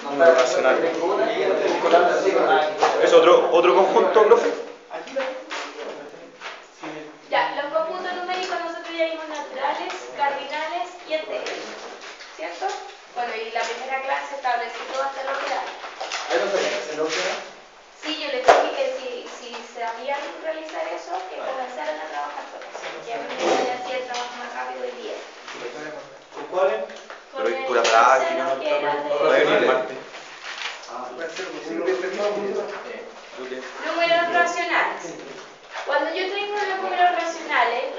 Número racional. ¿Es otro conjunto, profe? Ya, los conjuntos numéricos nosotros ya vimos naturales, cardinales y enteros, ¿cierto? Bueno, y la primera clase establecí todo hasta lo real. ¿Ahí no sabía hacerlo real? Sí, yo les dije que si sabían realizar eso, que comenzaran a trabajar con eso. Que a mí me hacía el trabajo más rápido hoy día. ¿Con cuáles? Con Pero el pura práctica, tercero, ¿no? que era Bueno, de parte. números racionales. Cuando yo tengo los números racionales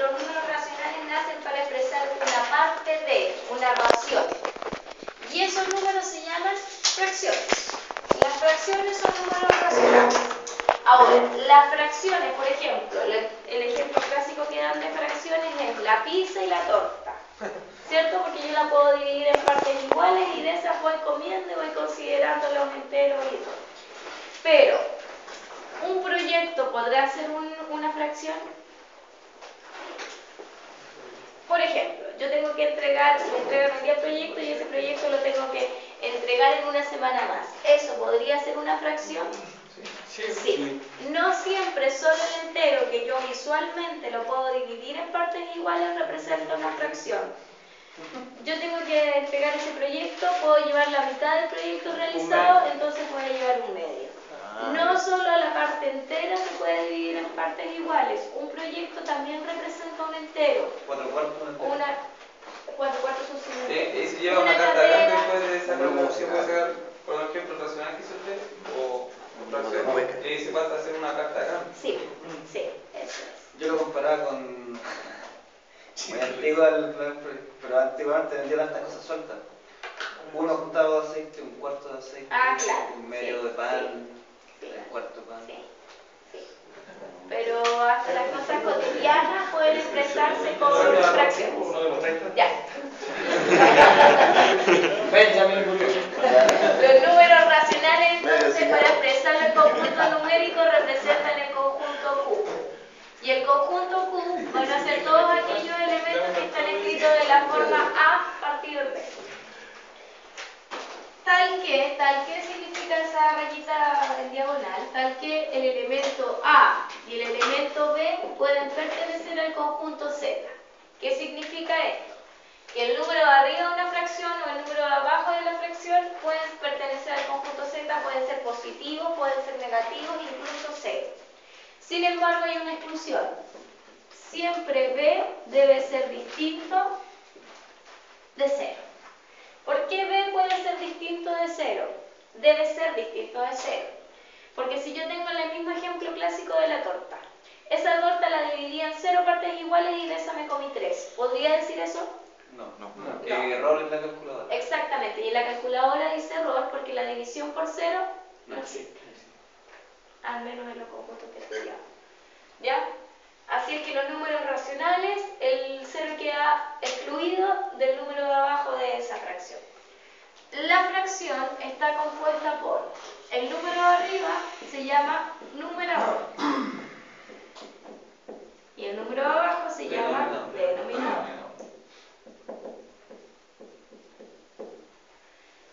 nacen para expresar una parte de una ración. Y esos números se llaman fracciones. Las fracciones son números racionales. Ahora, las fracciones, por ejemplo, el ejemplo clásico que dan de fracciones es la pizza y la torta, ¿cierto? Porque yo la puedo dividir en partes iguales y de esas voy comiendo y voy considerando los enteros y todo. Pero, ¿un proyecto podrá ser una fracción? Por ejemplo, yo tengo que me entregan un día proyecto y ese proyecto lo tengo que entregar en una semana más. ¿Eso podría ser una fracción? Sí. No siempre solo el entero que yo visualmente lo puedo dividir en partes iguales representa una fracción. Yo tengo que entregar ese proyecto, puedo llevar la mitad del proyecto realizado, entonces voy a llevar un medio. No solo la parte entera se puede dividir en partes iguales, un proyecto también representa un entero. 4/4. 4/4 son 5. Si lleva una carta acá después de esa promoción, puede sacar, por ejemplo, el racional que hizo usted, o fracción, y se pasa a hacer una carta acá. Sí, eso es. Yo lo comparaba con... Muy antiguo, pero antiguamente vendían estas cosas sueltas. Uno juntado de aceite, un cuarto de aceite, Claro, un medio de pan, un cuarto de pan. Sí. Pero hasta las cosas cotidianas pueden expresarse con fracciones. Ya. Los números racionales, entonces, para expresar el conjunto numérico, representan el conjunto Q. Y el conjunto Q van a ser todos aquellos elementos que están escritos de la forma A partido en B. Tal que significa esa rayita en diagonal, tal que el elemento A y el elemento B pueden pertenecer al conjunto Z. ¿Qué significa esto? Que el número de arriba de una fracción o el número de abajo de la fracción pueden pertenecer al conjunto Z, pueden ser positivos, pueden ser negativos, incluso cero. Sin embargo, hay una exclusión. Siempre B debe ser distinto de 0. ¿Por qué B puede ser distinto de 0? Debe ser distinto de 0. Porque si yo tengo el mismo ejemplo clásico de la torta, esa torta la dividí en 0 partes iguales y de esa me comí 3. ¿Podría decir eso? No. Error en la calculadora. Exactamente, y en la calculadora dice error porque la división por 0 no existe. Al menos en los conjuntos que estudiamos. ¿Ya? Así es que los números racionales, el 0 queda excluido del número de abajo de esa fracción. La fracción está compuesta por el número de arriba se llama numerador y el número de abajo se llama denominador.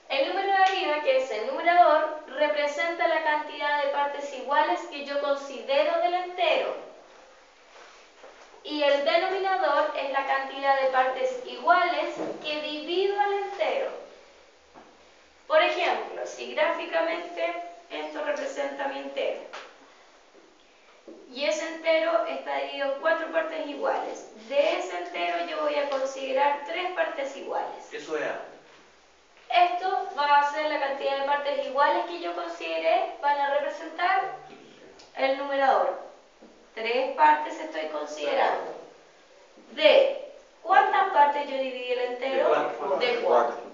El número de arriba, que es el numerador, representa la cantidad de partes iguales que yo considero del entero. Y el denominador es la cantidad de partes iguales que divido al entero. Por ejemplo, si gráficamente esto representa mi entero y ese entero está dividido en 4 partes iguales, de ese entero yo voy a considerar 3 partes iguales. Eso es A. Esto va a ser la cantidad de partes iguales que yo consideré, van a representar el numerador. 3 partes estoy considerando. ¿De cuántas partes yo dividí el entero? De 4.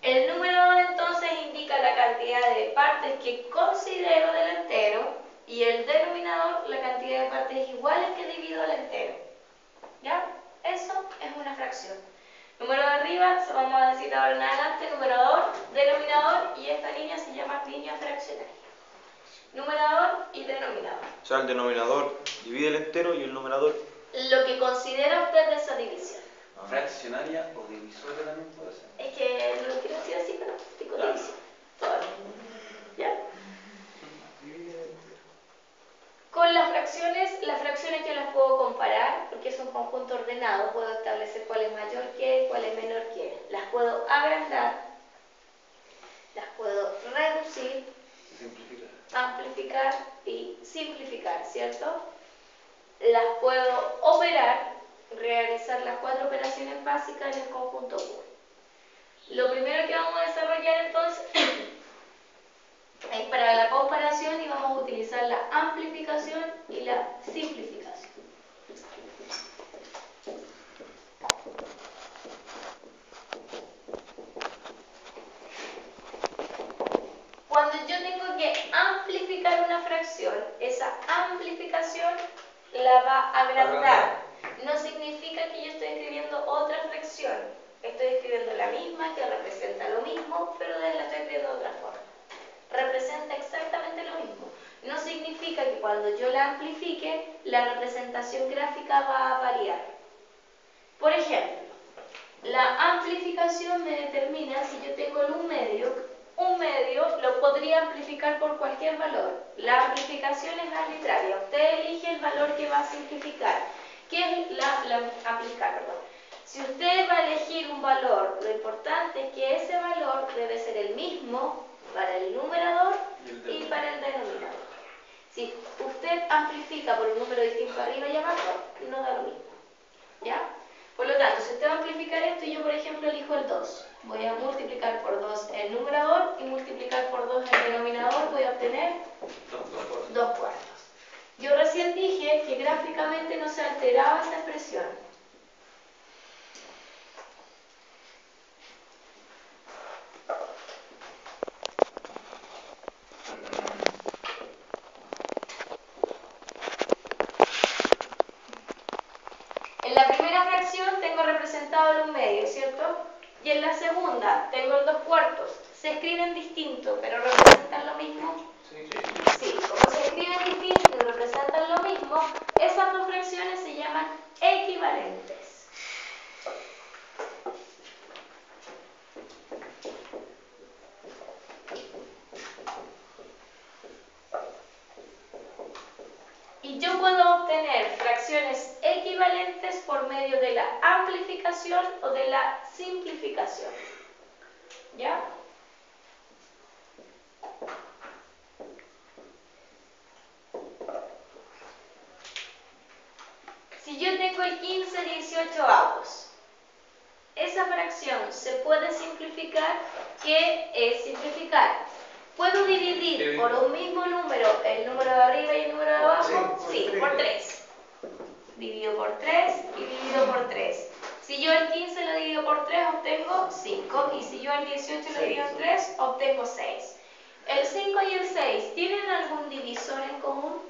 El numerador entonces indica la cantidad de partes que considero del entero y el denominador la cantidad de partes iguales que divido el entero. ¿Ya? Eso es una fracción. Número de arriba, vamos a decir ahora en adelante, numerador, denominador, y esta línea se llama línea fraccionaria. Numerador y denominador. O sea, el denominador divide el entero y el numerador... Lo que considera usted de esa división. Fraccionaria o divisoria también puede ser. Es que no quiero decir menor que n. Las puedo agrandar, las puedo reducir, amplificar y simplificar, ¿cierto? Las puedo operar, realizar las 4 operaciones básicas en el conjunto Q. Lo primero que vamos a desarrollar entonces es para la comparación y vamos a utilizar la amplificación y la simplificación. Cuando yo tengo que amplificar una fracción, esa amplificación la va a agrandar. No significa que yo estoy escribiendo otra fracción. Estoy escribiendo la misma, que representa lo mismo, pero la estoy escribiendo de otra forma. Representa exactamente lo mismo. No significa que cuando yo la amplifique, la representación gráfica va a variar. Por ejemplo, la amplificación me determina si yo tengo un medio lo podría amplificar por cualquier valor. La amplificación es arbitraria. Usted elige el valor que va a simplificar. ¿Qué es amplificar? Perdón. Si usted va a elegir un valor, lo importante es que ese valor debe ser el mismo para el numerador y para el denominador. Si usted amplifica por un número distinto arriba y abajo, no da lo mismo. ¿Ya? Por lo tanto, si usted va a amplificar esto, yo por ejemplo elijo el 2. Voy a multiplicar por 2 el numerador y multiplicar por 2 el denominador, voy a obtener 2 cuartos. Yo recién dije que gráficamente no se alteraba esta expresión. En la primera fracción tengo representado el 1/2, ¿cierto? Y en la segunda tengo el 2 cuartos. ¿Se escriben distinto, pero representan lo mismo? Sí, como se escriben distinto y representan lo mismo, esas dos fracciones se llaman equivalentes. Y yo puedo obtener fracciones equivalentes por medio de la amplificación o de la simplificación. ¿Ya? Si yo tengo el 15/18, esa fracción se puede simplificar. ¿Qué es simplificar? ¿Puedo dividir por un mismo número el número de arriba y el número de abajo? Sí, por 3. Divido por 3 y divido por 3. Si yo el 15 lo divido por 3, obtengo 5. Y si yo el 18 lo divido en 3, obtengo 6. ¿El 5 y el 6 tienen algún divisor en común?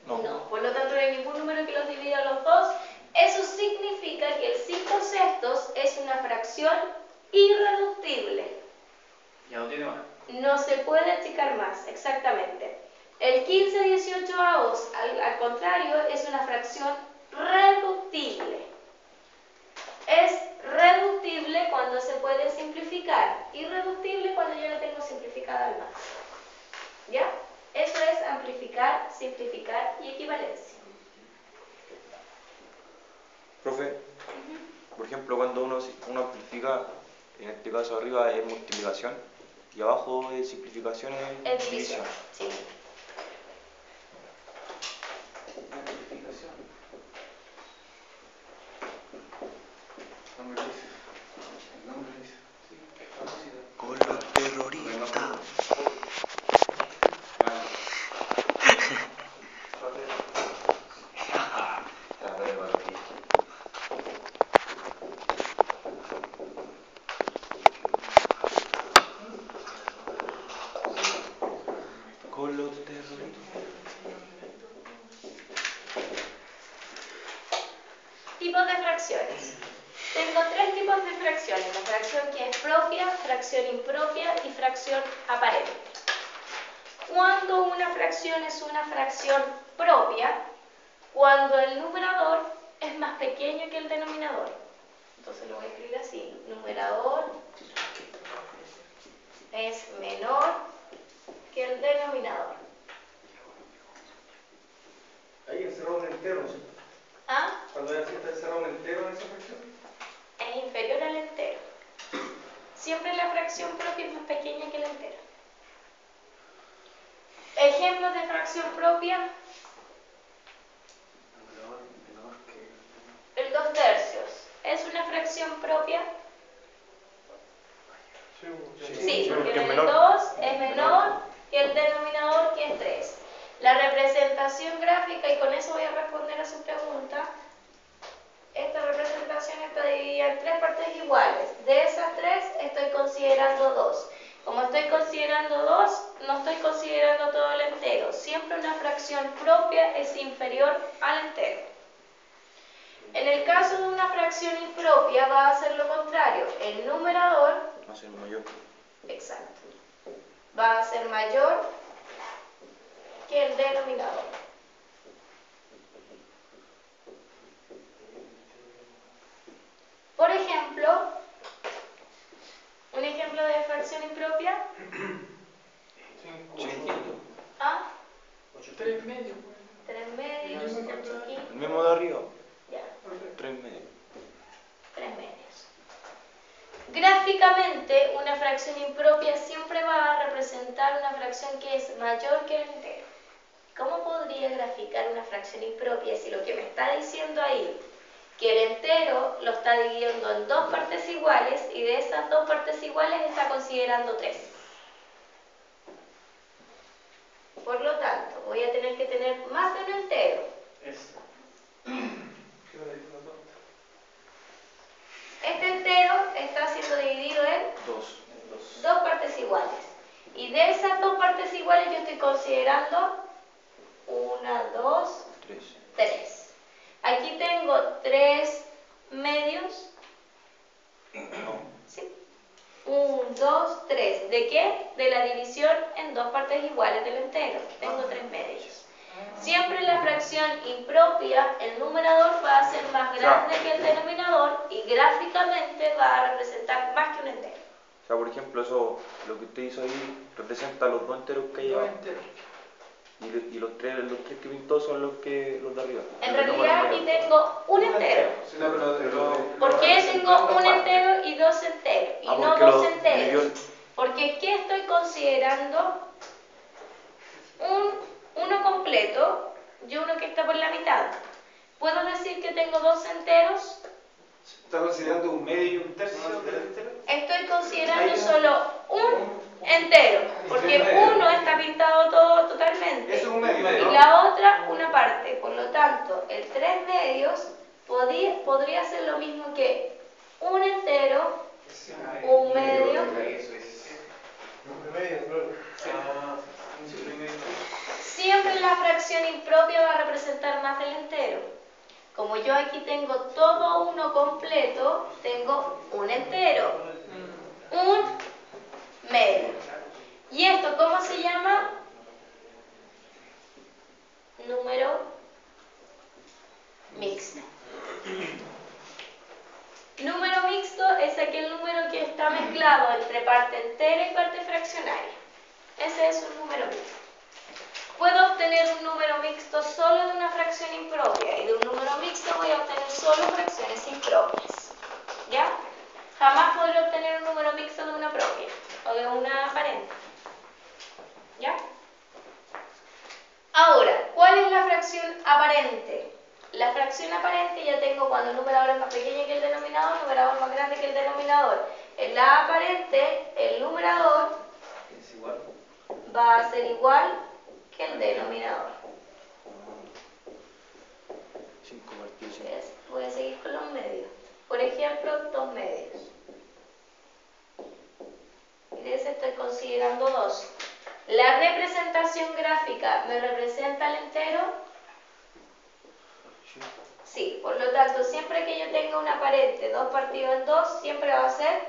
No. Por lo tanto, no hay ningún número que los divida a los dos. Eso significa que el 5/6 es una fracción irreductible. Ya no tiene más. No se puede achicar más, exactamente. El 15/18, al contrario, es una fracción reductible. Es reductible cuando se puede simplificar, irreductible cuando yo la tengo simplificada al máximo. ¿Ya? Eso es amplificar, simplificar y equivalencia. Profe, por ejemplo, cuando uno amplifica, en este caso arriba es multiplicación y abajo es simplificación Es división. Sí. Con los terroristas. Con los terroristas. Tipos de fracciones. Tengo 3 tipos de fracciones. La fracción que es propia, fracción impropia y fracción aparente. Cuando una fracción es una fracción propia, cuando el numerador es más pequeño que el denominador. Entonces lo voy a escribir así. Numerador es menor que el denominador. Ahí encerrado un entero, ¿sí? ¿Ah? Cuando hay está encerrado un entero en esa fracción. Es inferior Siempre la fracción propia es más pequeña que el entero. Ejemplos de fracción propia. Menor que... El 2/3. ¿Es una fracción propia? Sí, porque el 2 es menor que el denominador, que es 3. La representación gráfica, y con eso voy a responder a su pregunta, esta representación está dividida en 3 partes iguales. De esas 3 estoy considerando 2. Como estoy considerando 2, no estoy considerando todo el entero. Siempre una fracción propia es inferior al entero. En el caso de una fracción impropia va a ser lo contrario. El numerador Va a ser mayor. exacto, va a ser mayor que el denominador. Por ejemplo, un ejemplo de fracción impropia. ¿Ah? 3 medios. 3 medios, 8 quintos. El mismo de arriba. Ya, 3 medios. 3 medios. Gráficamente, una fracción impropia siempre va a representar una fracción que es mayor que el entero. ¿Cómo podría graficar una fracción impropia si lo que me está diciendo ahí, que el entero lo está dividiendo en 2 partes iguales y de esas 2 partes iguales está considerando 3? Por lo tanto, voy a tener que tener más de un entero. Este entero está siendo dividido en 2 partes iguales. Y de esas 2 partes iguales yo estoy considerando 1, 2, 3. Aquí tengo 3 medios. ¿Sí? 1, 2, 3. ¿De qué? De la división en 2 partes iguales del entero. Tengo 3 medios. Siempre la fracción impropia, el numerador va a ser más grande que el denominador y gráficamente va a representar más que un entero. O sea, por ejemplo, eso, lo que usted hizo ahí, representa los 2 enteros que hay abajo. Y los tres que pintó son los de arriba. En realidad aquí tengo un entero. ¿Por qué tengo un entero y 2 enteros? Y no 2 enteros. Porque ¿qué estoy considerando? Uno completo y uno que está por la mitad. ¿Puedo decir que tengo 2 enteros? ¿Está considerando un medio y un tercio del entero? Estoy considerando solo un entero, porque uno está pintado todo totalmente. Es un medio, ¿no? Y la otra una parte. Por lo tanto, el 3 medios podría ser lo mismo que un entero, un medio. Siempre la fracción impropia va a representar más del entero. Como yo aquí tengo todo uno completo, tengo un entero, un medio. ¿Y esto cómo se llama? Número mixto. Número mixto es aquel número que está mezclado entre parte entera y parte fraccionaria. Ese es un número mixto. Puedo obtener un número mixto solo de una fracción impropia y de un número mixto voy a obtener solo fracciones impropias. ¿Ya? Jamás podré obtener un número mixto de una propia o de una aparente. ¿Ya? Ahora, ¿cuál es la fracción aparente? La fracción aparente ya tengo cuando el numerador es más pequeño que el denominador, el numerador más grande que el denominador. En la aparente, el numerador va a ser igual que el denominador. 5 partidos. Voy a seguir con los medios. Por ejemplo, 2 medios. Y de ese estoy considerando 2. La representación gráfica me representa el entero. Sí, por lo tanto, siempre que yo tenga una aparente 2 partido en 2, siempre va a ser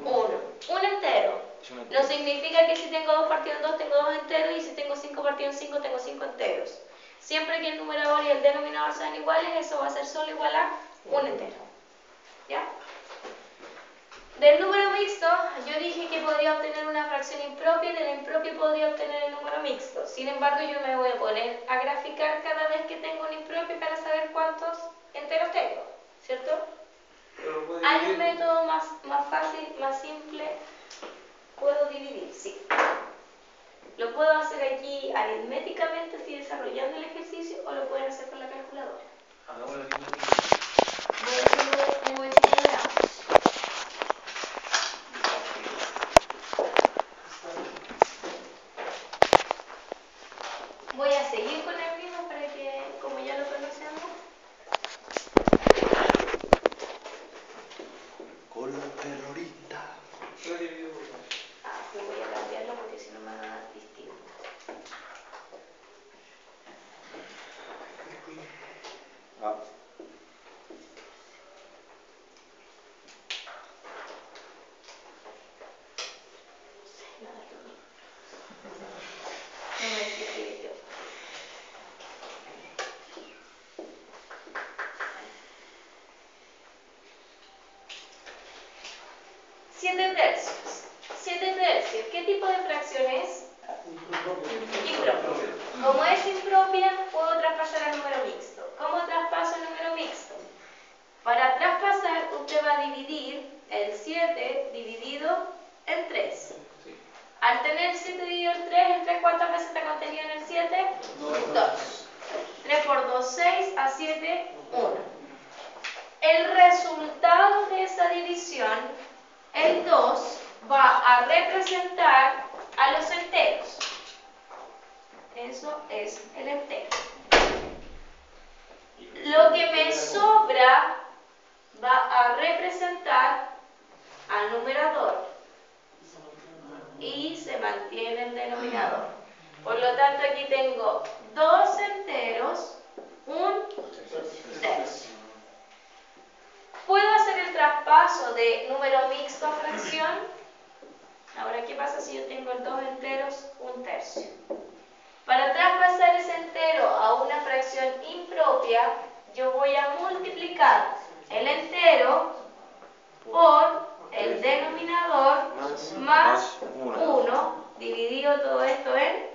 1. Un entero. No significa que si tengo 2 partido en 2, tengo 2 enteros, y si tengo 5 partido en 5, tengo 5 enteros. Siempre que el numerador y el denominador sean iguales, eso va a ser solo igual a un entero. ¿Ya? Del número mixto, yo dije que podría obtener una fracción impropia y de la impropia podría obtener el número mixto. Sin embargo, yo me voy a poner a graficar cada vez que tengo un impropio para saber cuántos enteros tengo, ¿cierto? Pero lo puedo Hay un dividir. método más fácil, más simple. Puedo dividir, sí. Lo puedo hacer aquí aritméticamente, así desarrollando el ejercicio, o lo pueden hacer con la calculadora. Hagámoslo aquí. Voy a hacerlo un momentito de ambos. Voy a seguir con el mismo para que, como ya lo conocemos, Con los terroristas. Lo divido por 2. pues voy a cambiarlo porque si no me va a dar distinto. Ah. No me existe yo. 7 tercios. 7 tercios. ¿Qué tipo de fracción es? Impropia. Como es impropia, puedo traspasar a número mixto. ¿Cómo traspaso el número mixto? Para traspasar, usted va a dividir el 7 dividido en 3. Al tener 7 dividido en 3, ¿el 3 cuántas veces está contenido en el 7? 2. 3 por 2, 6, a 7, 1. El resultado de esa división, el 2, va a representar a los enteros. Eso es el entero. Lo que me sobra va a representar al numerador y se mantiene el denominador. Por lo tanto, aquí tengo 2 enteros, 1 tercio. ¿Puedo hacer el traspaso de número mixto a fracción? Ahora, ¿qué pasa si yo tengo 2 enteros, 1 tercio? Para traspasar ese entero a una fracción impropia, yo voy a multiplicar el entero por el denominador más 1, dividido todo esto en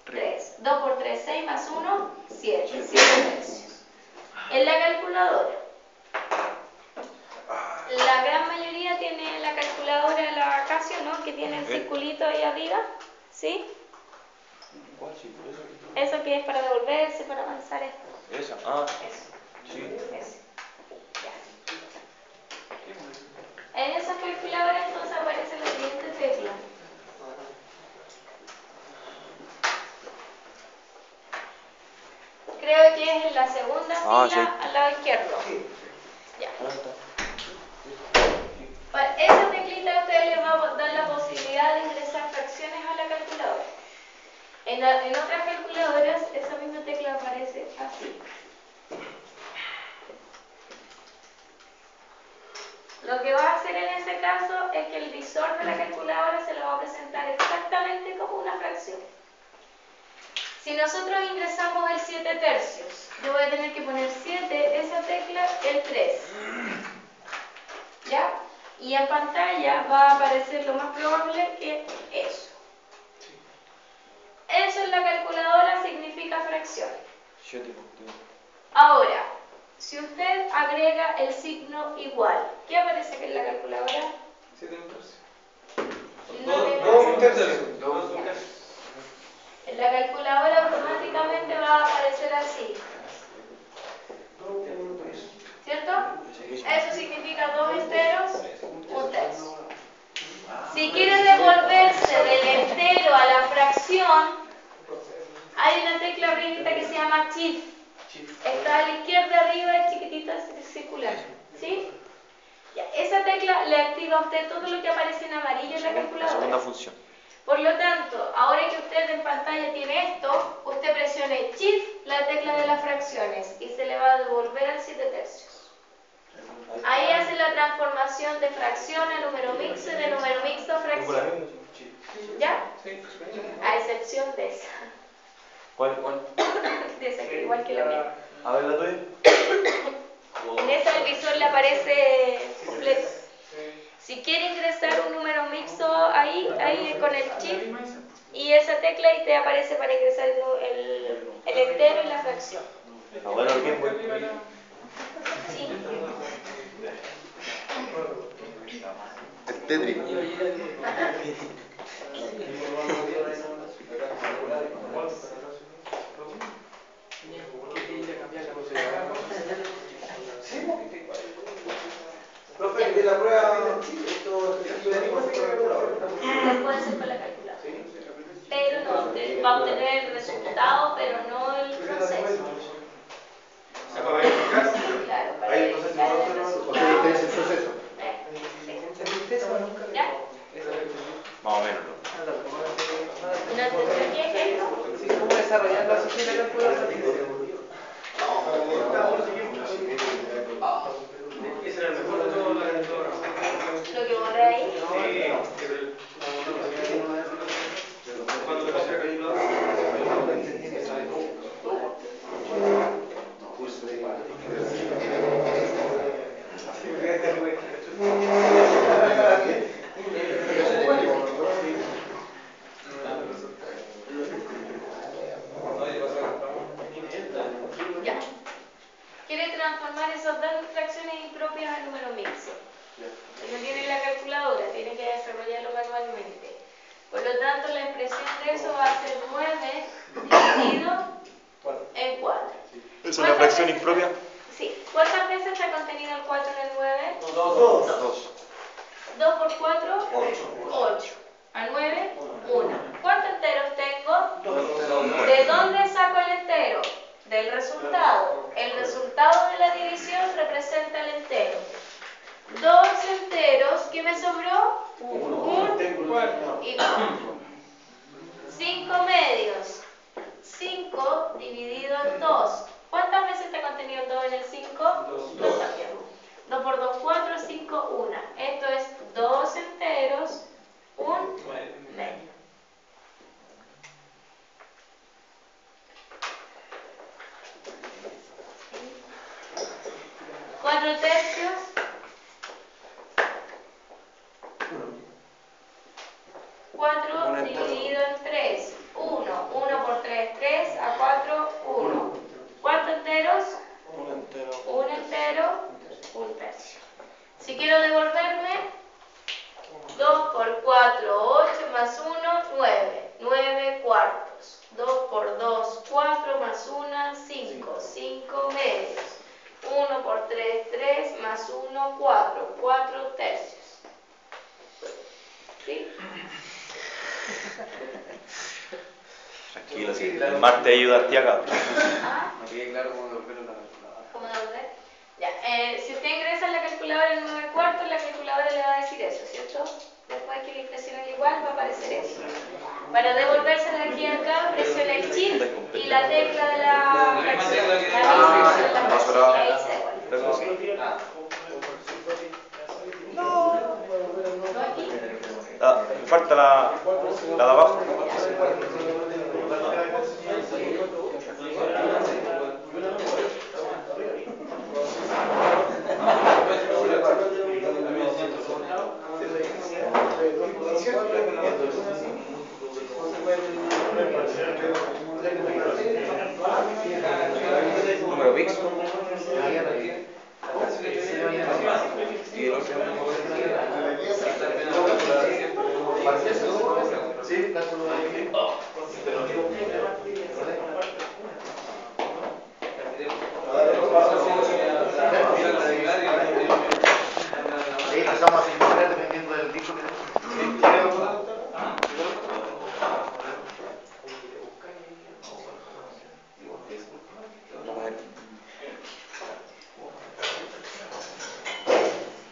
3. 2 por 3, 6, más 1, 7. 7 tercios. En la calculadora, la gran mayoría tiene la calculadora, la Casio, ¿no? Que tiene el circulito ahí arriba, ¿sí? ¿Cuál sí? Eso que es para devolverse, para avanzar esto. Esa. Ah, Eso. sí. Ese. Ya. En esa calculadora entonces aparece la siguiente tecla. Creo que es en la segunda fila sí. al lado izquierdo. Ya. Ah, Esa teclita a ustedes les va a dar la posibilidad de ingresar fracciones a la calculadora. En otras calculadoras esa misma tecla aparece así. Lo que va a hacer en este caso es que el visor de la calculadora se lo va a presentar exactamente como una fracción. Si nosotros ingresamos el 7 tercios, yo voy a tener que poner 7, esa tecla, el 3. ¿Ya? Y en pantalla va a aparecer lo más probable que eso. Eso en la calculadora significa fracción. 7. Ahora, si usted agrega el signo igual, ¿qué aparece aquí en la calculadora? 7 un tercio. No me 2 un parece. tercio. En la calculadora automáticamente va a aparecer así. ¿Cierto? Eso significa 2 enteros, 1 tercio. Si quiere devolverse del entero a la fracción, hay una tecla arribita que se llama Shift. Está a la izquierda arriba, es chiquitita, circular. ¿Sí? Ya, esa tecla le activa a usted todo lo que aparece en amarillo en la calculadora. Segunda función. Por lo tanto, ahora que usted en pantalla tiene esto, usted presione Shift, la tecla de las fracciones, y se le va a devolver al 7 tercios. Ahí hace la transformación de fracción a número mixto y de número mixto a fracción. ¿Ya? A excepción de esa. ¿Cuál? De esa, que igual que la mía. A ver la tuya. En esa el visor le aparece completo. Si quiere ingresar un número mixto ahí con el chip y esa tecla y te aparece para ingresar el entero y la fracción. Ah, bueno, bien, bueno. Sí. El Tetris. Profe, de la prueba, esto Puede ser con la calculadora. Pero no, va a obtener el resultado, pero no el proceso. para verificar. Claro, para verificar el resultado. ¿Ustedes el proceso? ¿Ya? Más o menos. ¿No entendí qué es esto? ¿Cómo desarrollar la sociedad de la calculadora? Ese era el mejor de todos los programas. Lo que borré ahí. Cuando lo hacía calculadora. Ya. Quiere transformar esas dos fracciones impropias a número mixto. No tiene la calculadora, tiene que desarrollarlo manualmente. Por lo tanto, la expresión de eso va a ser 9 dividido en 4. ¿Es una fracción impropia? Sí. ¿Cuántas veces está contenido el 4 en el 9? 2. 2 por 4, 8. A 9, 1. ¿Cuántos enteros tengo? 2. ¿De dónde saco el entero? Del resultado. El resultado de la división representa el entero. 2 enteros, ¿qué me sobró? 1 y 4. 5 medios. 5 dividido en 2. ¿Cuántas veces está contenido el 2 en el 5? 2 también. 2 por 2, 4, 5, 1. Esto es 2 enteros, 1 medio. ¿4 tercios? 4 dividido en 3. 1. 1 por 3, 3. A 4, 1. ¿Cuántos enteros? 1 entero, 1 tercio. Si quiero devolverme, 2 por 4, 8 más 1, 9. 9 cuartos. 2 por 2, 4 más 1, 5. 5 medios. 1 por 3, 3 más 1, 4. 4 tercios. ¿Sí? Tranquilo, sí. El Mar te ayuda a ti acá. ¿Ah? No quede claro cómo devolverlo en la calculadora. ¿Cómo devolver? Ya. Si usted ingresa en la calculadora en 9 cuartos, la calculadora le va a decir eso, ¿cierto? Después que le presione igual va a aparecer eso. Para devolvérsela aquí acá, presiona el shift y la tecla de la fracción. Ahí se devuelve. ¿No aquí? Me falta la de abajo. Número mixto. Y el otro Sí, cálculo de ahí empezamos a simplificar dependiendo del disco que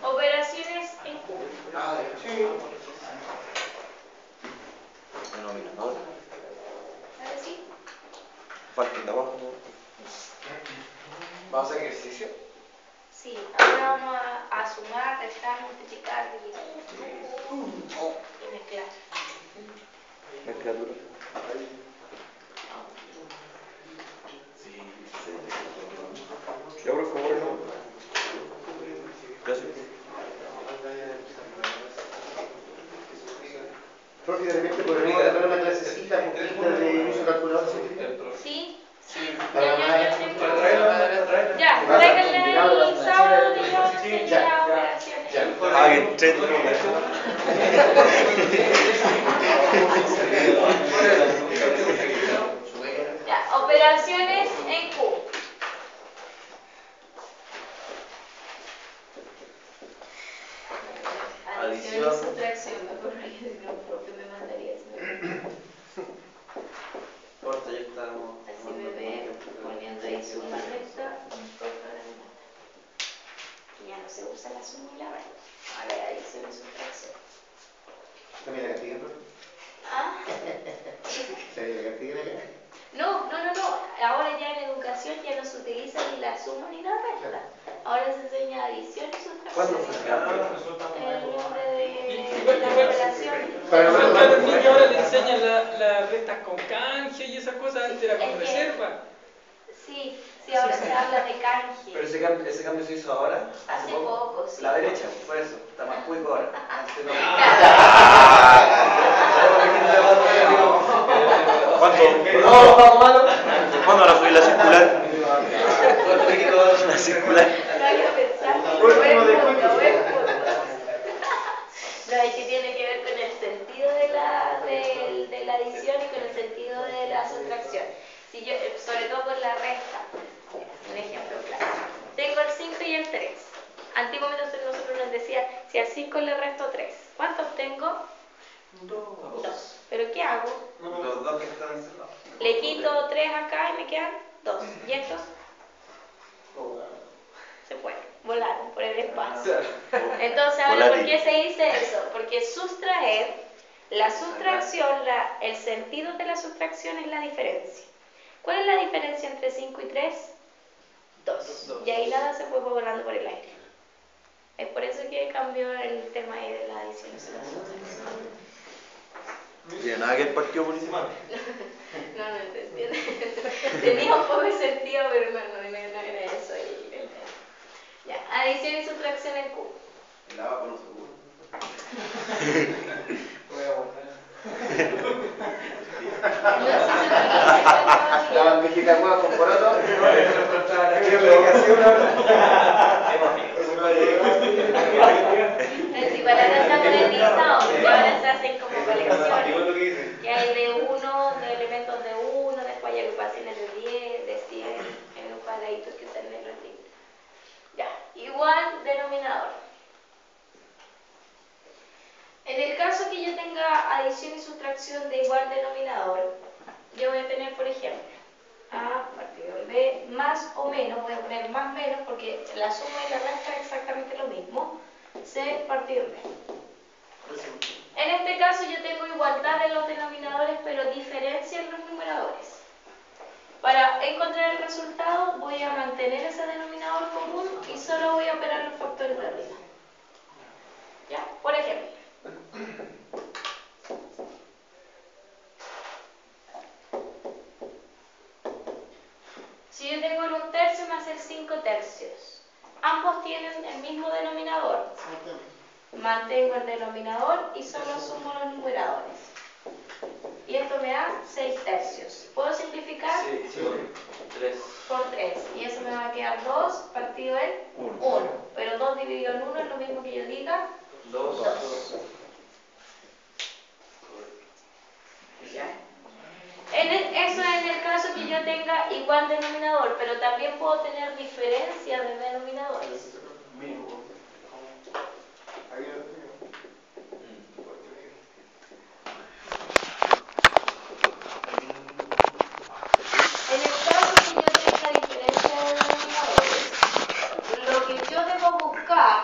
Operaciones en cubo. denominador. ¿Ahora sí? Falta el de abajo. ¿Vamos a hacer ejercicio? Sí, ahora vamos a sumar, restar, multiplicar, dividir y mezclar. Mezclatura. Ya, por favor, no. Gracias. Profe, de repente podemos agarrar una clasecita poquita de uso de calculadora científica. ¿Sí? Para Ya, tráiganle el sábado que yo enseñé las operaciones. Ya. Ah, que entrete. Ya, operaciones en Q. Adición y sustracción, me acuerdo que si no, profe me mandaría eso. Corta, ya estamos. Así me ve poniendo ahí suma recta, y ya no se usa la suma y la recta. Ahora adición y sustracción. ¿También la castigan, profe? ¿Ah? ¿También la castigan acá? No. Ahora ya en educación ya no se utiliza ni la suma ni la recta. Ahora se enseña adición y sustracción. ¿Cuándo fue el cambio? El nombre de la operación. A los niños ahora le enseñan las restas con canje y esas cosas, antes era con reserva. Sí, ahora se habla de canje. Pero ese cambio se hizo ahora. Hace poco, sí. La derecha, por eso. Está más cuico ahora. Antes no. ¿Cuándo van a subir la circular? La circular. No hay que pensar. No, es que tiene que ver con el sentido de la adición y con el sentido de la sustracción. Si yo, sobre todo con la resta, un ejemplo claro. Tengo el 5 y el 3. Antiguamente nosotros nos decía, si al 5 le resto 3, ¿cuántos tengo? 2. ¿Pero qué hago? Los dos que están encerrados. Le quito 3 acá y me quedan 2. ¿Y estos? Se fueron, volaron por el espacio. Entonces, ahora, ¿por qué se dice eso? Porque sustraer, la sustracción, el sentido de la sustracción es la diferencia. ¿Cuál es la diferencia entre 5 y 3? 2. Y ahí nada se fue volando por el aire. Es por eso que cambió el tema ahí de la adición y la sustracción. ¿Tiene nada que el partido municipal? No se entiende. Tenía un poco de sentido, pero no era eso. Ya, adición y sustracción en Q. El agua con un seguro. Voy a votar. No sé si se utiliza La bandejita hueá con poroto. igual ahora se han monetizado, porque ahora se hacen como colecciones. Que hay de uno, de elementos de uno, después hay agrupaciones de 10, de 100, en un cuadradito que están en los libros. Ya, igual denominador. En el caso que yo tenga adición y sustracción de igual denominador, yo voy a tener, por ejemplo, A partido de B más o menos, voy a poner más menos porque la suma y la resta es exactamente lo mismo, C partido B. En este caso yo tengo igualdad en los denominadores, pero diferencia en los numeradores. Para encontrar el resultado voy a mantener ese denominador común y solo voy a operar los factores de arriba. ¿Ya? Por ejemplo. Si yo tengo el 1 tercio más el 5 tercios, ambos tienen el mismo denominador. Mantengo el denominador y solo sumo los numeradores. Y esto me da 6 tercios. ¿Puedo simplificar? Sí. 3. Por 3. Y eso me va a quedar 2 partido en 1. Pero 2 dividido en 1 es lo mismo que yo diga 2. ¿Ya? Eso es en el caso que yo tenga igual denominador, pero también puedo tener diferencia de denominadores. En el caso que yo tenga diferencia de denominadores, lo que yo debo buscar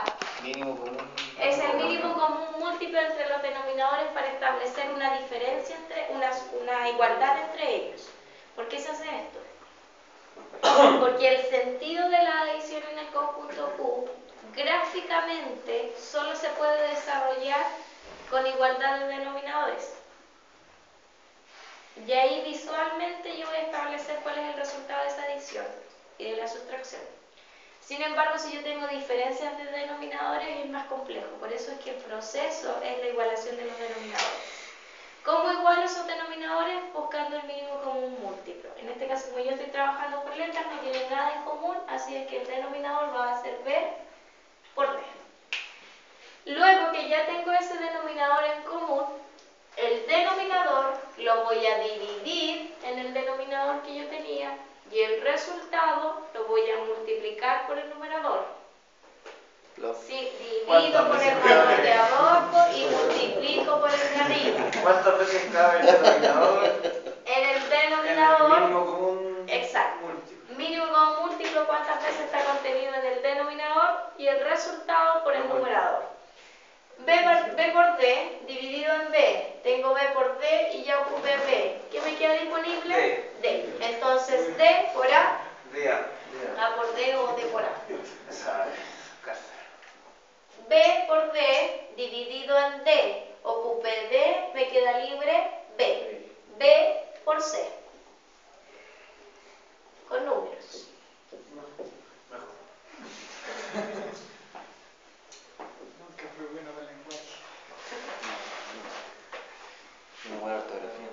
es el mínimo común múltiplo entre los denominadores para establecer una diferencia una igualdad entre ellos. ¿Por qué se hace esto? Porque el sentido de la adición en el conjunto Q gráficamente solo se puede desarrollar con igualdad de denominadores. Y ahí visualmente yo voy a establecer cuál es el resultado de esa adición y de la sustracción. Sin embargo, si yo tengo diferencias de denominadores es más complejo. Por eso es que el proceso es la igualación de los denominadores. ¿Cómo igualo esos denominadores? Buscando el mínimo común múltiplo. En este caso, como yo estoy trabajando por letras, no tienen nada en común, así es que el denominador va a ser B por D. Luego que ya tengo ese denominador en común, el denominador lo voy a dividir en el denominador que yo tenía y el resultado lo voy a multiplicar por el numerador. Sí, divido por el valor de abajo y multiplico por el de arriba. ¿Cuántas veces cabe el denominador? En el El denominador, mínimo común exacto. múltiplo. Mínimo común múltiplo, cuántas veces está contenido en el denominador y el resultado por el numerador. B por D dividido en B. Tengo B por D y ya ocupé B. ¿Qué me queda disponible? D. Entonces D por A. D A. A por D o D por A. Esa casa. B por D dividido en D. Ocupé D, me queda libre B. B por C. Con números. Nunca fue bueno para el lenguaje. Una buena ortografía.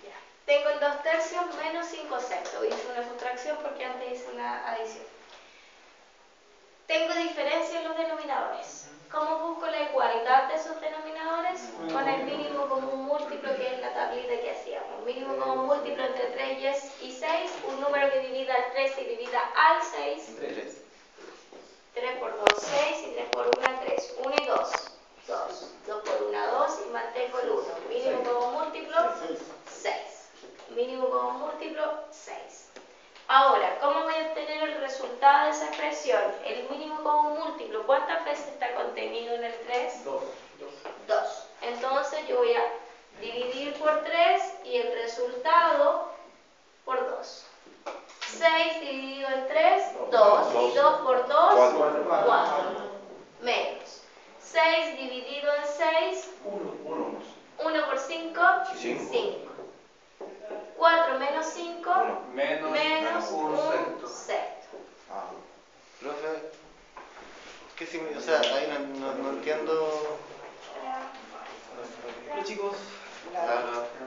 Ya. Tengo el 2/3 menos 5/6. Hice una sustracción porque antes hice una adición. Tengo diferencia en los denominadores. ¿Cómo busco la igualdad de esos denominadores? Con el mínimo común múltiplo, que es la tablita que hacíamos. Mínimo común múltiplo entre 3 y 6, un número que divida al 3 y divida al 6. 3 por 2, 6 y 3 por 1, 3. 1 y 2, 2. 2 por 1, 2 y mantengo el 1. Mínimo común múltiplo, 6. Mínimo común múltiplo, 6. Ahora, ¿cómo voy a obtener el resultado de esa expresión? El mínimo común múltiplo, ¿cuántas veces está contenido en el 3? 2. Entonces yo voy a dividir por 3 y el resultado por 2. 6 dividido en 3, 2. Y 2 por 2, 4. Menos. 6 dividido en 6, 1 por 5, 5. 4 menos 5, menos 1 sexto. Profe, ¿qué significa? O sea, ahí no entiendo. Hola chicos.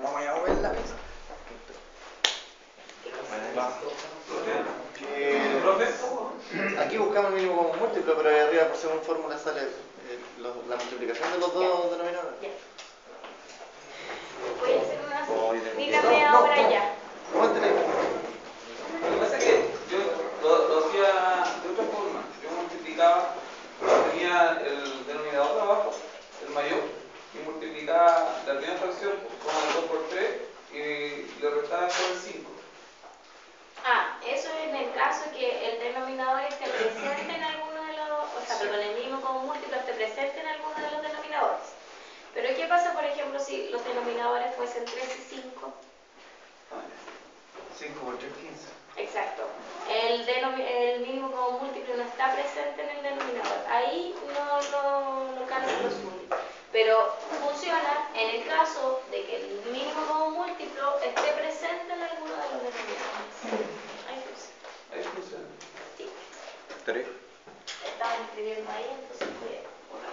Vamos a mover la mesa. Aquí buscamos el mínimo común múltiplo, pero ahí arriba por según fórmula sale la multiplicación de los dos denominadores. Ya. Voy a hacer una. Dígame ahora ya. ¿Cómo tenés? Lo que pasa es que yo lo hacía de otra forma. Yo multiplicaba, tenía el denominador de abajo, el mayor, y multiplicaba la primera fracción con el 2 por 3 y le restaba con el 5. Eso es en el caso que el denominador esté presente en alguno de los, perdón, el mínimo común múltiplo esté presente en alguno de los denominadores. Pero ¿qué pasa, por ejemplo, si los denominadores fuesen 3 y 5? 5 por 3, 15. Exacto. El mínimo común múltiplo no está presente en el denominador. Ahí no calzan los múltiplos. Pero funciona en el caso de que el mínimo común múltiplo esté presente en alguno de los denominadores. Ahí funciona. Sí. 3. Estaban escribiendo ahí, entonces voy a borrar.